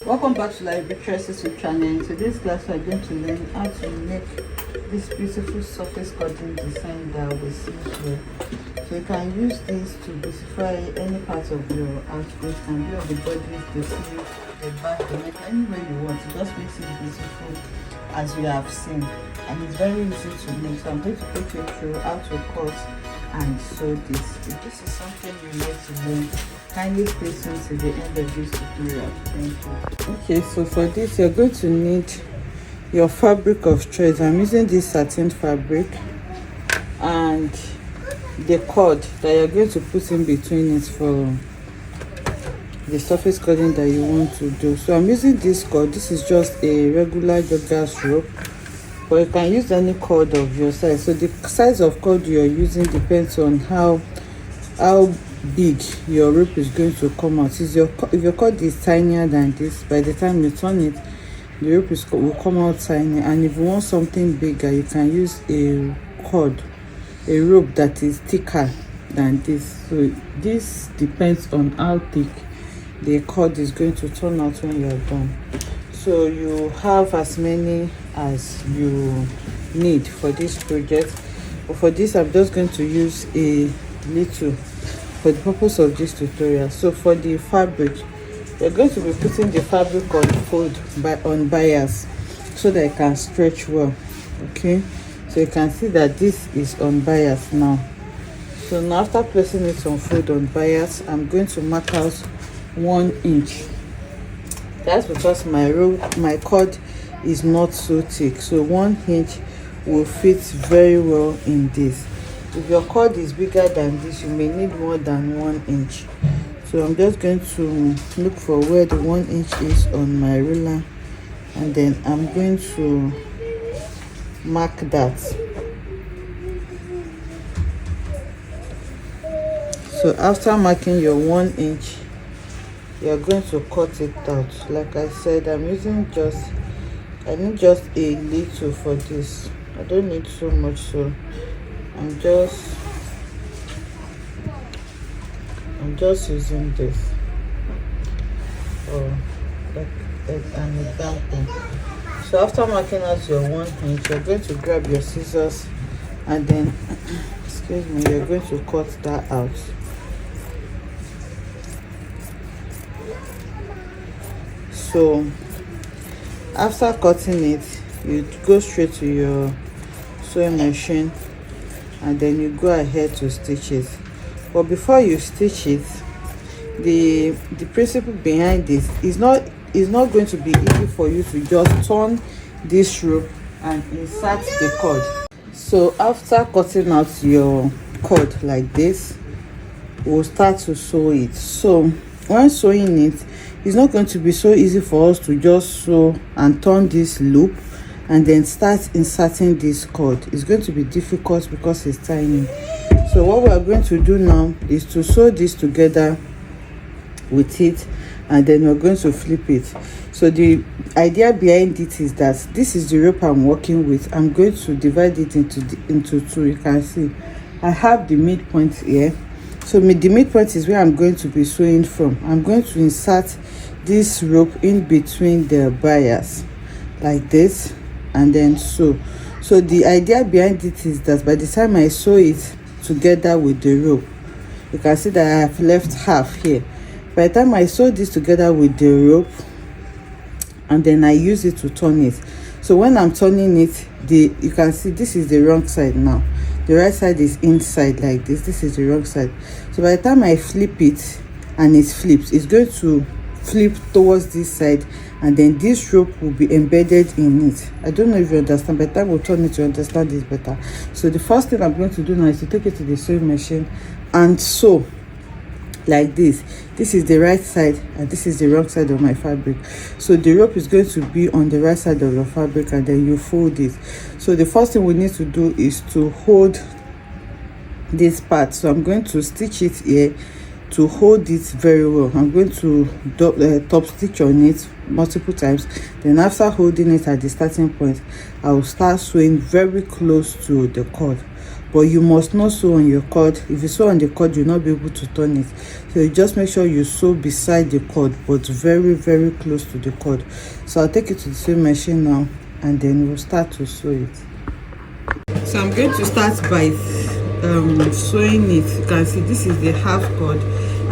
Welcome back to Library YouTube channel. In today's class, we are going to learn how to make this beautiful surface cutting design that we see here. So you can use this to beautify any part of your outfit, and be of the bodies, the sleeve, the back, the neck, any way you want. It just makes it beautiful as you have seen, and it's very easy to make. So I'm going to take you through how to cut and sew this. If this is something you need to learn, kindly stay tuned to the end of this tutorial. Thank you. Okay, so for this you're going to need your fabric of choice. I'm using this satin fabric and the cord that you're going to put in between it for the surface cutting that you want to do. So I'm using this cord. This is just a regular joggers rope, but you can use any cord of your size. So the size of cord you're using depends on how big your rope is going to come out. If your cord is tinier than this, by the time you turn it, the rope will come out tiny. And if you want something bigger, you can use a rope that is thicker than this. So this depends on how thick the cord is going to turn out when you're done. So you have as many as you need for this project, but for this I'm just going to use a little for the purpose of this tutorial. So for the fabric, we're going to be putting the fabric on bias so that it can stretch well. Okay, so you can see that this is on bias now. So now after placing it on fold on bias, I'm going to mark out 1 inch. That's because my cord is not so thick, so 1 inch will fit very well in this. If your cord is bigger than this, you may need more than 1 inch. So I'm just going to look for where the 1 inch is on my ruler, and then I'm going to mark that. So after marking your 1 inch, you're going to cut it out. Like I said, I need just a little for this. I don't need so much, so I'm just using this for like an example. So after marking out your 1 inch, you're going to grab your scissors and then excuse me, you're going to cut that out. So after cutting it, you go straight to your sewing machine and then you go ahead to stitch it. But before you stitch it, the principle behind this is not going to be easy for you to just turn this rope and insert the cord. So after cutting out your cord like this, we'll start to sew it. So when sewing it, it's not going to be so easy for us to just sew and turn this loop and then start inserting this cord. It's going to be difficult because it's tiny. So what we are going to do now is to sew this together with it, and then we're going to flip it. So the idea behind it is that this is the rope I'm working with. I'm going to divide it into two. You can see I have the midpoint here. So the midpoint is where I'm going to be sewing from. I'm going to insert this rope in between the bias like this, and then sew. So the idea behind it is that by the time I sew it together with the rope, you can see that I have left half here. By the time I sew this together with the rope, and then I use it to turn it. So when I'm turning it, you can see this is the wrong side now. The right side is inside like this. This is the wrong side. So by the time I flip it and it flips, it's going to flip towards this side, and then this rope will be embedded in it. I don't know if you understand. By the time we'll turn it, to understand this better. So the first thing I'm going to do now is to take it to the sewing machine and sew like this. This is the right side and this is the wrong side of my fabric. So the rope is going to be on the right side of your fabric, and then you fold it. So the first thing we need to do is to hold this part. So I'm going to stitch it here to hold it very well. I'm going to top stitch on it multiple times. Then after holding it at the starting point, I will start sewing very close to the cord. but you must not sew on your cord. If you sew on the cord, you'll not be able to turn it. So you just make sure you sew beside the cord, but very, very close to the cord. So I'll take it to the sewing machine now, and then we'll start to sew it. So I'm going to start by sewing it. You can see this is the half cord,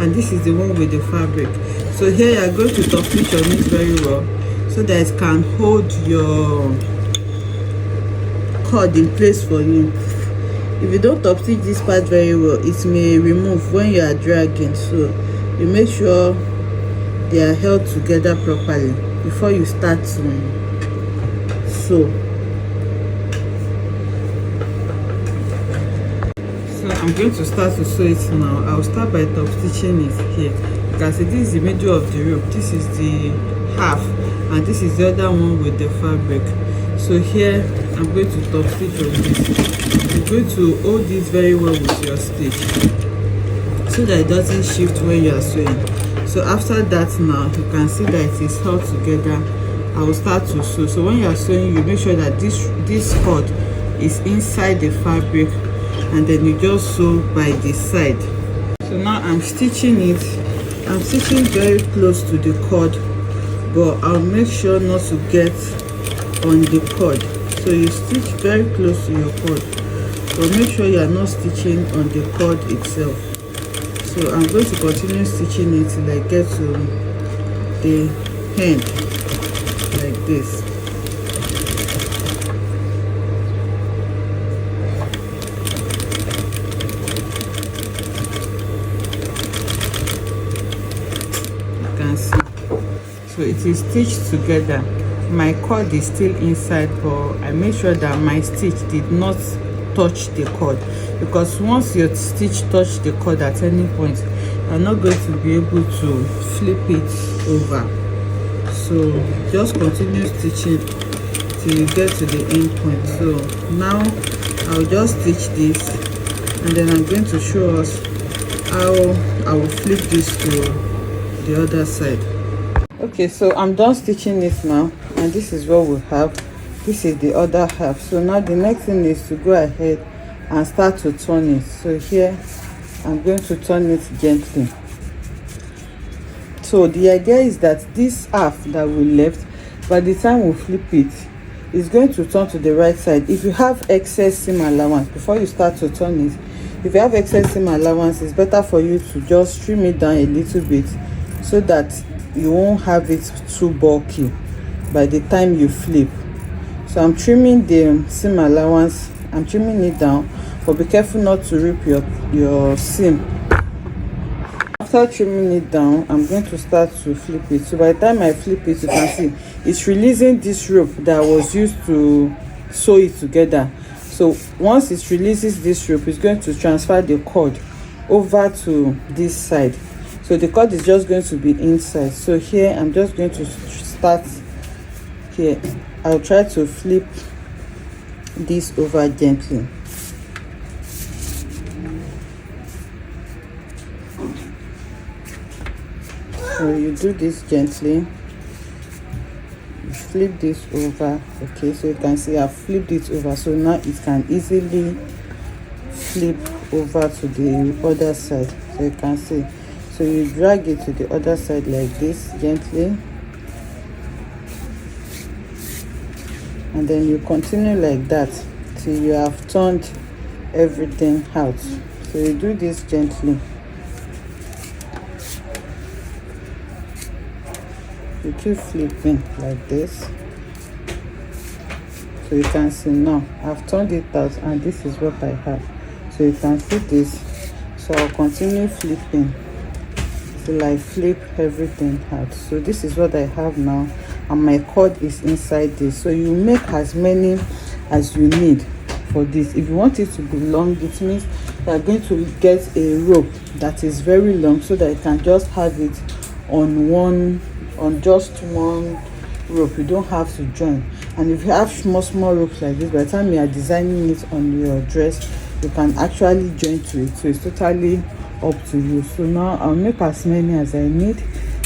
and this is the one with the fabric. So here you are going to top stitch on it very well, so that it can hold your cord in place for you. If you don't top stitch this part very well, it may remove when you are dragging. So you make sure they are held together properly before you start to sew. So I'm going to start to sew it now. I'll start by top stitching it here. You can see this is the middle of the rope, this is the half, and this is the other one with the fabric. So here I'm going to top stitch on this. You're going to hold this very well with your stitch so that it doesn't shift when you are sewing. So after that, now you can see that it is held together. I will start to sew. So when you are sewing, you make sure that this cord is inside the fabric, and then you just sew by the side. So now I'm stitching it. I'm stitching very close to the cord, but I'll make sure not to get on the cord. So you stitch very close to your cord, but make sure you are not stitching on the cord itself. So I'm going to continue stitching it till I get to the end like this. You can see. So it is stitched together. My cord is still inside, but I made sure that my stitch did not touch the cord, because once your stitch touch the cord at any point, you're not going to be able to flip it over. So just continue stitching till you get to the end point. So now I'll just stitch this, and then I'm going to show us how I will flip this to the other side. Okay, so I'm done stitching it now, and this is what we have. This is the other half. So now the next thing is to go ahead and start to turn it. So here I'm going to turn it gently. So the idea is that this half that we left, by the time we flip it, is going to turn to the right side. If you have excess seam allowance, before you start to turn it, if you have excess seam allowance, it's better for you to just trim it down a little bit, so that you won't have it too bulky by the time you flip. So I'm trimming the seam allowance, I'm trimming it down, but be careful not to rip your seam. After trimming it down, I'm going to start to flip it. So by the time I flip it, you can see it's releasing this rope that was used to sew it together. So once it releases this rope, it's going to transfer the cord over to this side. So the cord is just going to be inside. So here I'm just going to start here. I'll try to flip this over gently. So you do this gently, you flip this over. Okay, so you can see I've flipped it over, so now it can easily flip over to the other side. So you can see, so you drag it to the other side like this gently, and then you continue like that till you have turned everything out. So you do this gently. You keep flipping like this. So you can see now I've turned it out, and this is what I have. So you can see this. So I'll continue flipping till I flip everything out. So this is what I have now, and my cord is inside this. So you make as many as you need for this. If you want it to be long, it means you are going to get a rope that is very long, so that you can just have it on just one rope. You don't have to join. And if you have small ropes like this, by the time you are designing it on your dress, you can actually join to it. So it's totally up to you. So now I'll make as many as I need,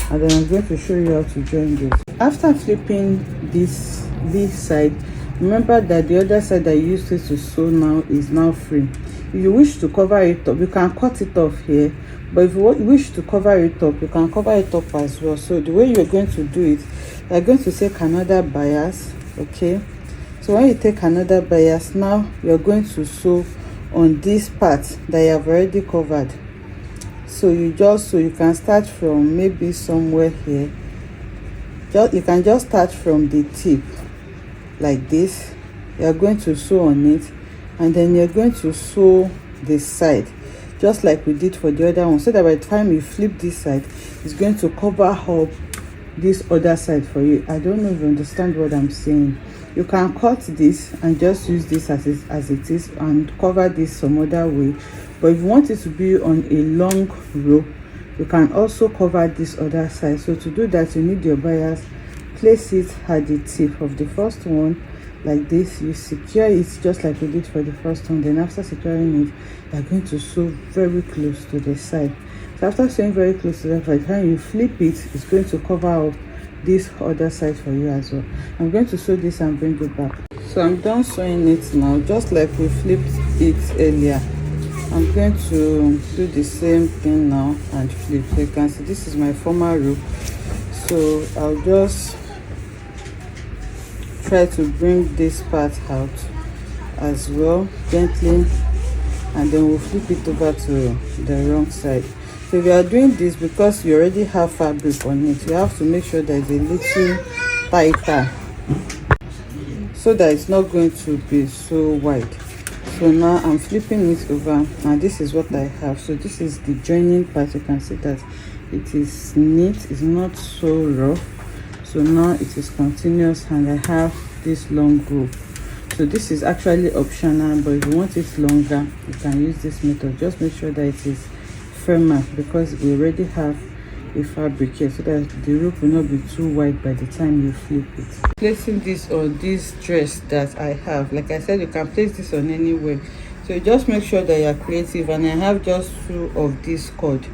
and then I'm going to show you how to join this. After flipping this side, remember that the other side that you used it to sew now is now free. If you wish to cover it up, you can cut it off here, but if you wish to cover it up, you can cover it up as well. So the way you're going to do it, you're going to take another bias. Okay, so when you take another bias, now you're going to sew on this part that you have already covered. So you can start from maybe somewhere here. You can just start from the tip like this. You're going to sew on it, and then you're going to sew this side just like we did for the other one, so that by the time you flip this side, it's going to cover up this other side for you. I don't know if you understand what I'm saying. You can cut this and just use this as it is and cover this some other way, but if you want it to be on a long row, you can also cover this other side. So to do that, you need your bias. Place it at the tip of the first one like this. You secure it just like we did for the first one. Then after securing it, you're going to sew very close to the side. So after sewing very close to the side, by the time you flip it, it's going to cover up this other side for you as well. I'm going to sew this and bring it back. So I'm done sewing it now, just like we flipped it earlier. I'm going to do the same thing now and flip. So you can see this is my former row. So I'll just try to bring this part out as well gently, and then we'll flip it over to the wrong side. So if you are doing this, because you already have fabric on it, you have to make sure that it's a little tighter so that it's not going to be so wide. So now I'm flipping it over, and this is what I have. So this is the joining part. You can see that it is neat, it's not so rough. So now it is continuous, and I have this long rope. So this is actually optional, but if you want it longer, you can use this method. Just make sure that it is firmer, because we already have a fabric here, so that the rope will not be too wide by the time you flip it. Placing this on this dress that I have, like I said, you can place this on anywhere. So you just make sure that you are creative, and I have just 2 of this cord.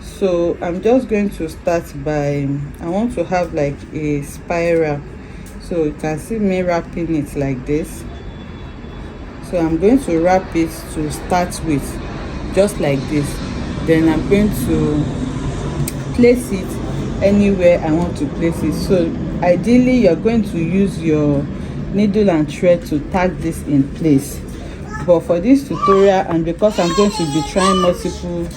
So I'm just going to start by, I want to have like a spiral. So you can see me wrapping it like this. So I'm going to wrap it to start with, just like this. Then I'm going to place it anywhere I want to place it. So ideally you're going to use your needle and thread to tag this in place. But for this tutorial, and because I'm going to be trying multiple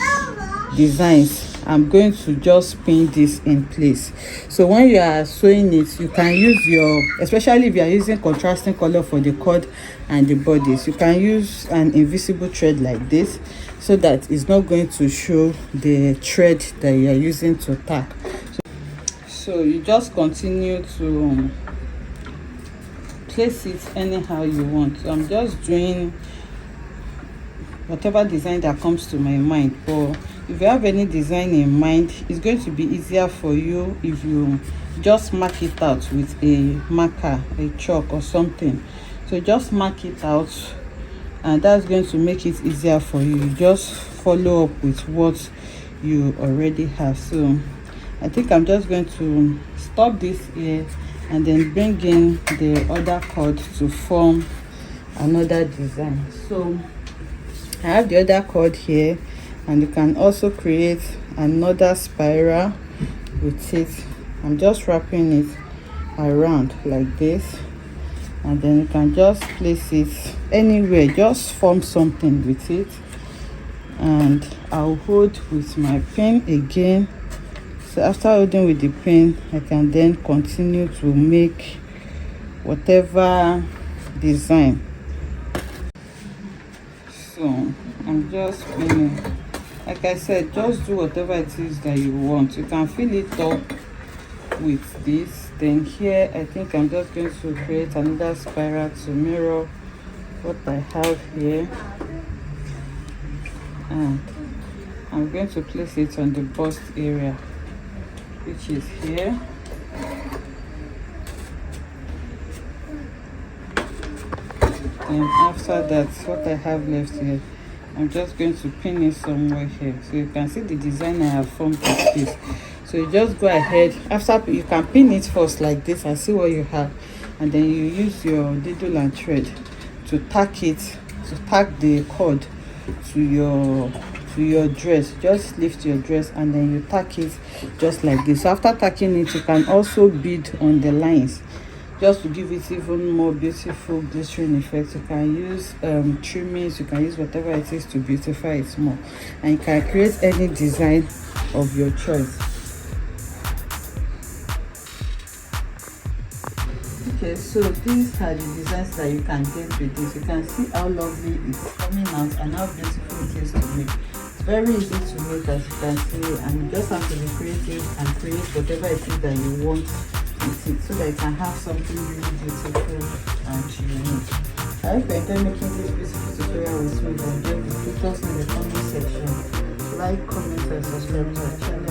designs, I'm going to just pin this in place. So when you are sewing it, you can use your, especially if you are using contrasting color for the cord and the bodies, you can use an invisible thread like this, so that it's not going to show the thread that you are using to tack. So you just continue to place it anyhow you want. So I'm just doing whatever design that comes to my mind, but if you have any design in mind, it's going to be easier for you if you just mark it out with a marker, a chalk or something. So just mark it out, and that's going to make it easier for you. You just follow up with what you already have. So I think I'm just going to stop this here and then bring in the other cord to form another design. So I have the other cord here, and you can also create another spiral with it. I'm just wrapping it around like this, and then you can just place it anywhere, just form something with it. And I'll hold with my pin again. So after holding with the pin, I can then continue to make whatever design. So I'm just pinning. Like I said, just do whatever it is that you want. You can fill it up with this. Then here I think I'm just going to create another spiral to mirror what I have here, and I'm going to place it on the bust area, which is here. And after that, what I have left here, I'm just going to pin it somewhere here. So you can see the design I have formed with this. So you just go ahead, after you can pin it first like this and see what you have, and then you use your needle and thread to tack it, to tack the cord to your dress. Just lift your dress and then you tack it just like this. After tacking it, you can also bead on the lines just to give it even more beautiful glittering effect. You can use trimmings, you can use whatever it is to beautify it more, and you can create any design of your choice. Okay, so these are the designs that you can get with this. You can see how lovely it's coming out and how beautiful it is to make. It's very easy to make, as you can see, and you just have to be creative and create whatever it is that you want with it, so that you can have something really beautiful and unique. I hope you enjoy making this beautiful tutorial with me. Then put us in the comment section. Like, comment and subscribe to our channel.